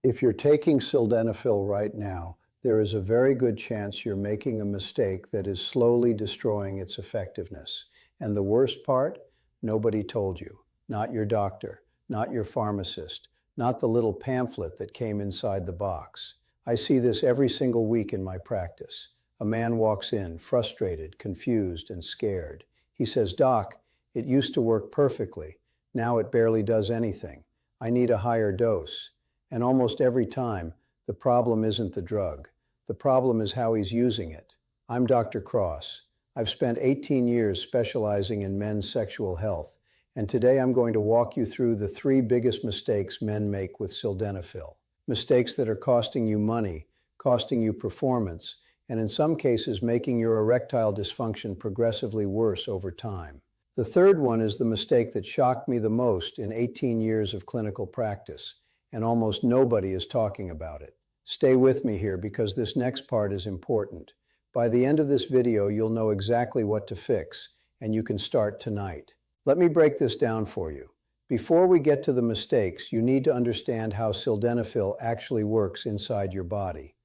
If you're taking sildenafil right now, there is a very good chance you're making a mistake that is slowly destroying its effectiveness. And the worst part? Nobody told you. Not your doctor, not your pharmacist, not the little pamphlet that came inside the box. I see this every single week in my practice. A man walks in, frustrated, confused, and scared. He says, "Doc, it used to work perfectly. Now it barely does anything. I need a higher dose." And almost every time, the problem isn't the drug. The problem is how he's using it. I'm Dr. Cross. I've spent 18 years specializing in men's sexual health, and today I'm going to walk you through the 3 biggest mistakes men make with sildenafil. Mistakes that are costing you money, costing you performance, and in some cases making your erectile dysfunction progressively worse over time. The third one is the mistake that shocked me the most in 18 years of clinical practice, and almost nobody is talking about it. Stay with me here because this next part is important. By the end of this video, you'll know exactly what to fix, and you can start tonight. Let me break this down for you. Before we get to the mistakes, you need to understand how sildenafil actually works inside your body.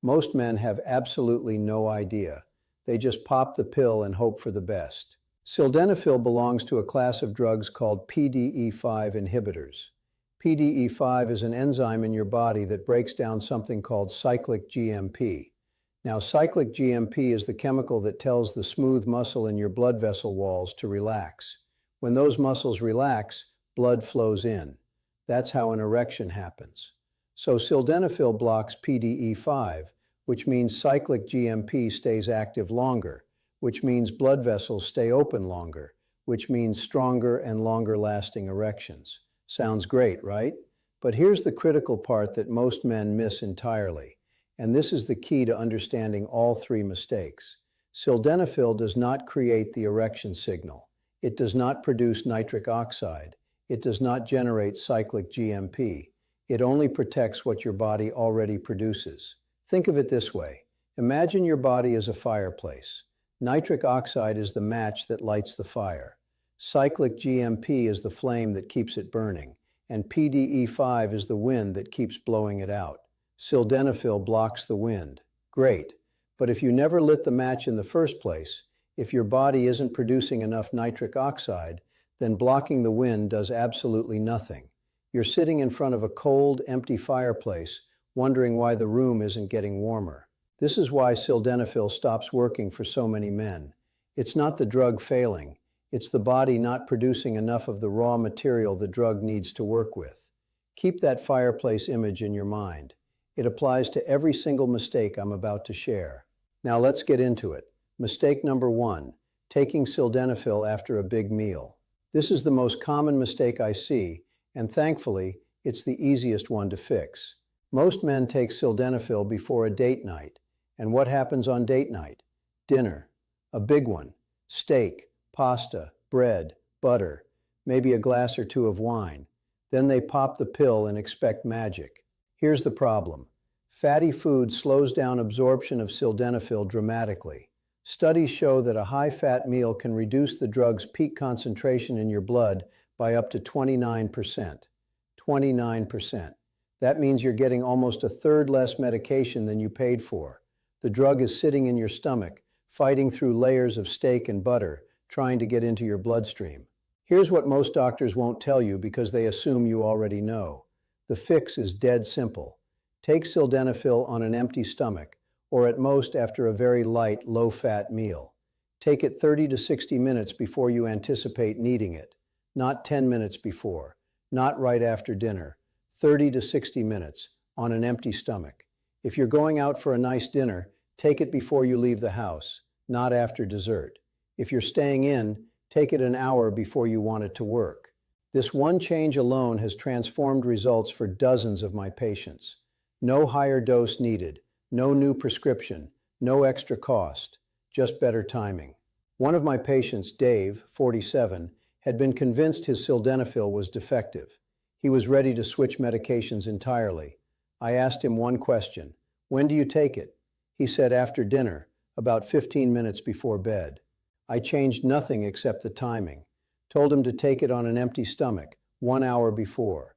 Most men have absolutely no idea. They just pop the pill and hope for the best. Sildenafil belongs to a class of drugs called PDE5 inhibitors. PDE5 is an enzyme in your body that breaks down something called cyclic GMP. Now, cyclic GMP is the chemical that tells the smooth muscle in your blood vessel walls to relax. When those muscles relax, blood flows in. That's how an erection happens. So sildenafil blocks PDE5, which means cyclic GMP stays active longer, which means blood vessels stay open longer, which means stronger and longer lasting erections. Sounds great, right? But here's the critical part that most men miss entirely, and this is the key to understanding all 3 mistakes. Sildenafil does not create the erection signal. It does not produce nitric oxide. It does not generate cyclic GMP. It only protects what your body already produces. Think of it this way. Imagine your body as a fireplace. Nitric oxide is the match that lights the fire. Cyclic GMP is the flame that keeps it burning, and PDE5 is the wind that keeps blowing it out. Sildenafil blocks the wind. Great, but if you never lit the match in the first place, if your body isn't producing enough nitric oxide, then blocking the wind does absolutely nothing. You're sitting in front of a cold, empty fireplace, wondering why the room isn't getting warmer. This is why sildenafil stops working for so many men. It's not the drug failing. It's the body not producing enough of the raw material the drug needs to work with. Keep that fireplace image in your mind. It applies to every single mistake I'm about to share. Now let's get into it. Mistake number 1, taking sildenafil after a big meal. This is the most common mistake I see, and thankfully, it's the easiest one to fix. Most men take sildenafil before a date night. And what happens on date night? Dinner. A big one. Steak, pasta, bread, butter, maybe a glass or 2 of wine. Then they pop the pill and expect magic. Here's the problem. Fatty food slows down absorption of sildenafil dramatically. Studies show that a high-fat meal can reduce the drug's peak concentration in your blood by up to 29%. 29%. That means you're getting almost a third less medication than you paid for. The drug is sitting in your stomach, fighting through layers of steak and butter, trying to get into your bloodstream. Here's what most doctors won't tell you because they assume you already know. The fix is dead simple. Take sildenafil on an empty stomach, or at most after a very light, low-fat meal. Take it 30 to 60 minutes before you anticipate needing it. Not 10 minutes before. Not right after dinner. 30 to 60 minutes, on an empty stomach. If you're going out for a nice dinner, take it before you leave the house, not after dessert. If you're staying in, take it an hour before you want it to work. This one change alone has transformed results for dozens of my patients. No higher dose needed, no new prescription, no extra cost, just better timing. One of my patients, Dave, 47, had been convinced his sildenafil was defective. He was ready to switch medications entirely. I asked him one question. When do you take it? He said after dinner, about 15 minutes before bed. I changed nothing except the timing. Told him to take it on an empty stomach, 1 hour before.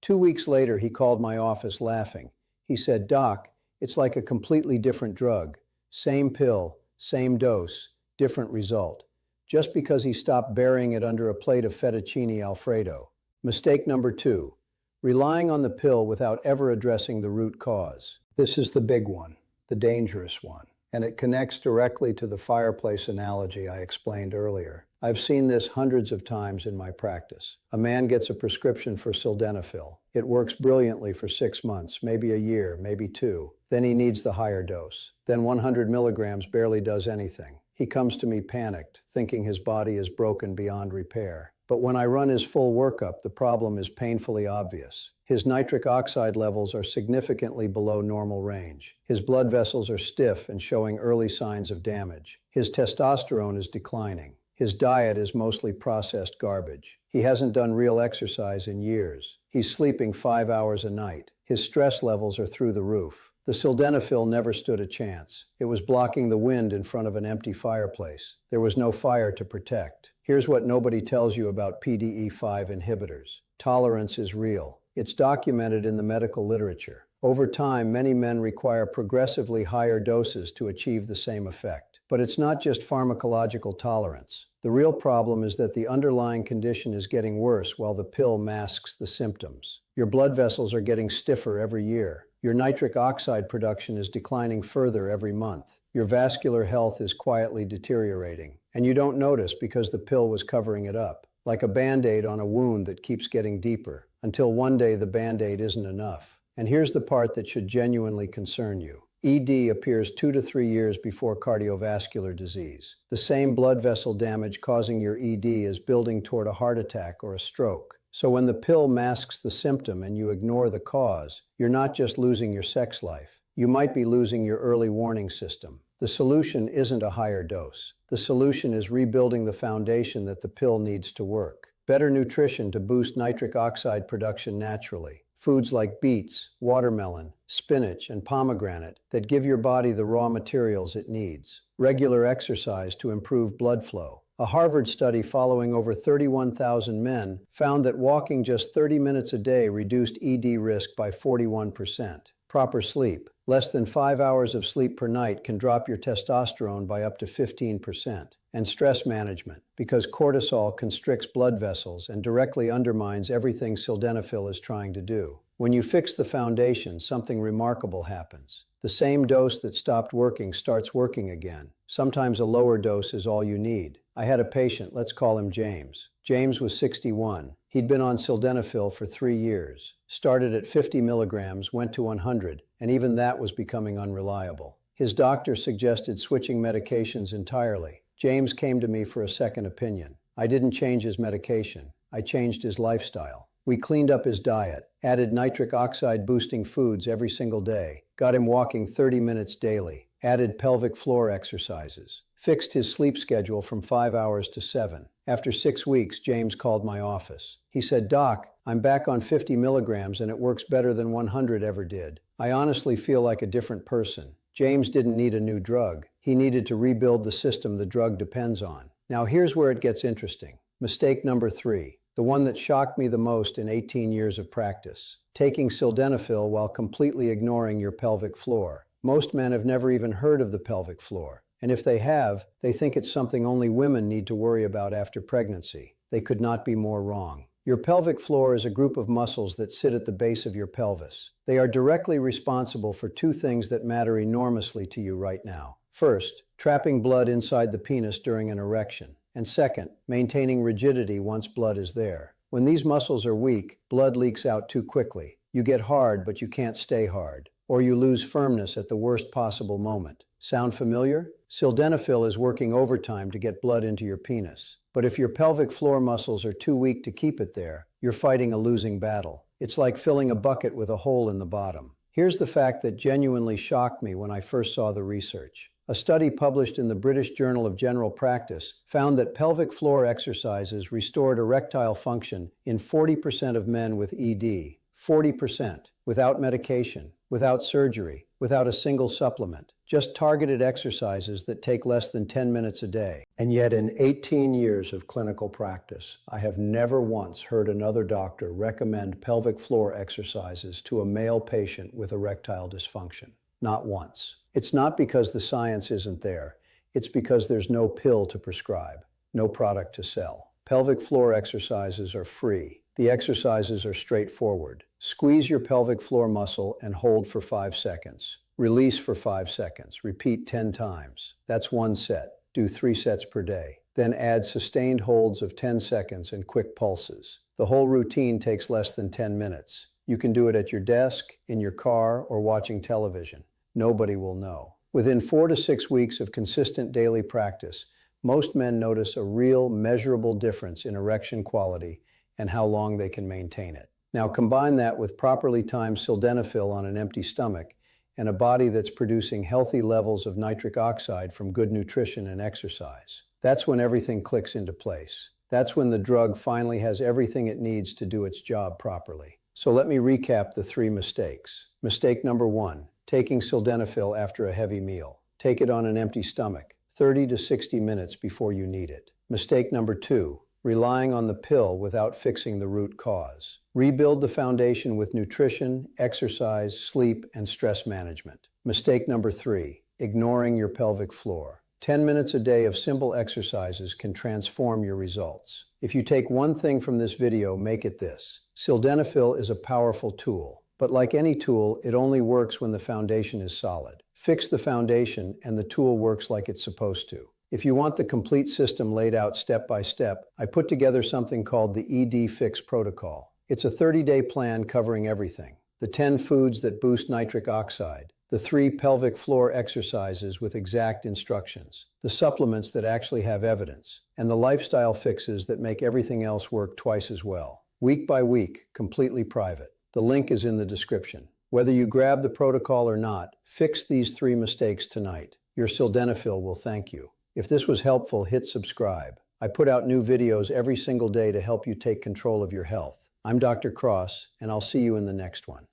2 weeks later, he called my office laughing. He said, "Doc, it's like a completely different drug. Same pill, same dose, different result. Just because he stopped burying it under a plate of fettuccine Alfredo." Mistake number 2, relying on the pill without ever addressing the root cause. This is the big one, the dangerous one, and it connects directly to the fireplace analogy I explained earlier. I've seen this hundreds of times in my practice. A man gets a prescription for sildenafil. It works brilliantly for 6 months, maybe a year, maybe 2. Then he needs the higher dose. Then 100 milligrams barely does anything. He comes to me panicked, thinking his body is broken beyond repair. But when I run his full workup, the problem is painfully obvious. His nitric oxide levels are significantly below normal range. His blood vessels are stiff and showing early signs of damage. His testosterone is declining. His diet is mostly processed garbage. He hasn't done real exercise in years. He's sleeping 5 hours a night. His stress levels are through the roof. The sildenafil never stood a chance. It was blocking the wind in front of an empty fireplace. There was no fire to protect. Here's what nobody tells you about PDE5 inhibitors. Tolerance is real. It's documented in the medical literature. Over time, many men require progressively higher doses to achieve the same effect. But it's not just pharmacological tolerance. The real problem is that the underlying condition is getting worse while the pill masks the symptoms. Your blood vessels are getting stiffer every year. Your nitric oxide production is declining further every month. Your vascular health is quietly deteriorating. And you don't notice because the pill was covering it up, like a Band-Aid on a wound that keeps getting deeper, until one day the Band-Aid isn't enough. And here's the part that should genuinely concern you. ED appears 2 to 3 years before cardiovascular disease. The same blood vessel damage causing your ED is building toward a heart attack or a stroke. So when the pill masks the symptom and you ignore the cause, you're not just losing your sex life. You might be losing your early warning system. The solution isn't a higher dose. The solution is rebuilding the foundation that the pill needs to work. Better nutrition to boost nitric oxide production naturally. Foods like beets, watermelon, spinach, and pomegranate that give your body the raw materials it needs. Regular exercise to improve blood flow. A Harvard study following over 31,000 men found that walking just 30 minutes a day reduced ED risk by 41%. Proper sleep. Less than 5 hours of sleep per night can drop your testosterone by up to 15%. And stress management, because cortisol constricts blood vessels and directly undermines everything sildenafil is trying to do. When you fix the foundation, something remarkable happens. The same dose that stopped working starts working again. Sometimes a lower dose is all you need. I had a patient, let's call him James. James was 61. He'd been on sildenafil for 3 years. Started at 50 milligrams, went to 100, and even that was becoming unreliable. His doctor suggested switching medications entirely. James came to me for a second opinion. I didn't change his medication. I changed his lifestyle. We cleaned up his diet, added nitric oxide boosting foods every single day, got him walking 30 minutes daily, added pelvic floor exercises, fixed his sleep schedule from 5 hours to 7. After 6 weeks, James called my office. He said, "Doc, I'm back on 50 milligrams and it works better than 100 ever did. I honestly feel like a different person." James didn't need a new drug. He needed to rebuild the system the drug depends on. Now here's where it gets interesting. Mistake number 3, the one that shocked me the most in 18 years of practice. Taking sildenafil while completely ignoring your pelvic floor. Most men have never even heard of the pelvic floor. And if they have, they think it's something only women need to worry about after pregnancy. They could not be more wrong. Your pelvic floor is a group of muscles that sit at the base of your pelvis. They are directly responsible for 2 things that matter enormously to you right now. First, trapping blood inside the penis during an erection. And second, maintaining rigidity once blood is there. When these muscles are weak, blood leaks out too quickly. You get hard, but you can't stay hard. Or you lose firmness at the worst possible moment. Sound familiar? Sildenafil is working overtime to get blood into your penis. But if your pelvic floor muscles are too weak to keep it there, you're fighting a losing battle. It's like filling a bucket with a hole in the bottom. Here's the fact that genuinely shocked me when I first saw the research. A study published in the British Journal of General Practice found that pelvic floor exercises restored erectile function in 40% of men with ED. 40%. Without medication, without surgery, without a single supplement. Just targeted exercises that take less than 10 minutes a day. And yet in 18 years of clinical practice, I have never once heard another doctor recommend pelvic floor exercises to a male patient with erectile dysfunction. Not once. It's not because the science isn't there. It's because there's no pill to prescribe, no product to sell. Pelvic floor exercises are free. The exercises are straightforward. Squeeze your pelvic floor muscle and hold for 5 seconds. Release for 5 seconds. Repeat 10 times. That's 1 set. Do 3 sets per day. Then add sustained holds of 10 seconds and quick pulses. The whole routine takes less than 10 minutes. You can do it at your desk, in your car, or watching television. Nobody will know. Within 4 to 6 weeks of consistent daily practice, most men notice a real, measurable difference in erection quality and how long they can maintain it. Now combine that with properly timed sildenafil on an empty stomach and a body that's producing healthy levels of nitric oxide from good nutrition and exercise. That's when everything clicks into place. That's when the drug finally has everything it needs to do its job properly. So let me recap the 3 mistakes. Mistake number 1, taking sildenafil after a heavy meal. Take it on an empty stomach, 30 to 60 minutes before you need it. Mistake number 2, relying on the pill without fixing the root cause. Rebuild the foundation with nutrition, exercise, sleep, and stress management. Mistake number 3, ignoring your pelvic floor. 10 minutes a day of simple exercises can transform your results. If you take one thing from this video, make it this. Sildenafil is a powerful tool, but like any tool, it only works when the foundation is solid. Fix the foundation and the tool works like it's supposed to. If you want the complete system laid out step by step, I put together something called the ED Fix Protocol. It's a 30-day plan covering everything. The 10 foods that boost nitric oxide, the 3 pelvic floor exercises with exact instructions, the supplements that actually have evidence, and the lifestyle fixes that make everything else work twice as well. Week by week, completely private. The link is in the description. Whether you grab the protocol or not, fix these 3 mistakes tonight. Your sildenafil will thank you. If this was helpful, hit subscribe. I put out new videos every single day to help you take control of your health. I'm Dr. Cross, and I'll see you in the next one.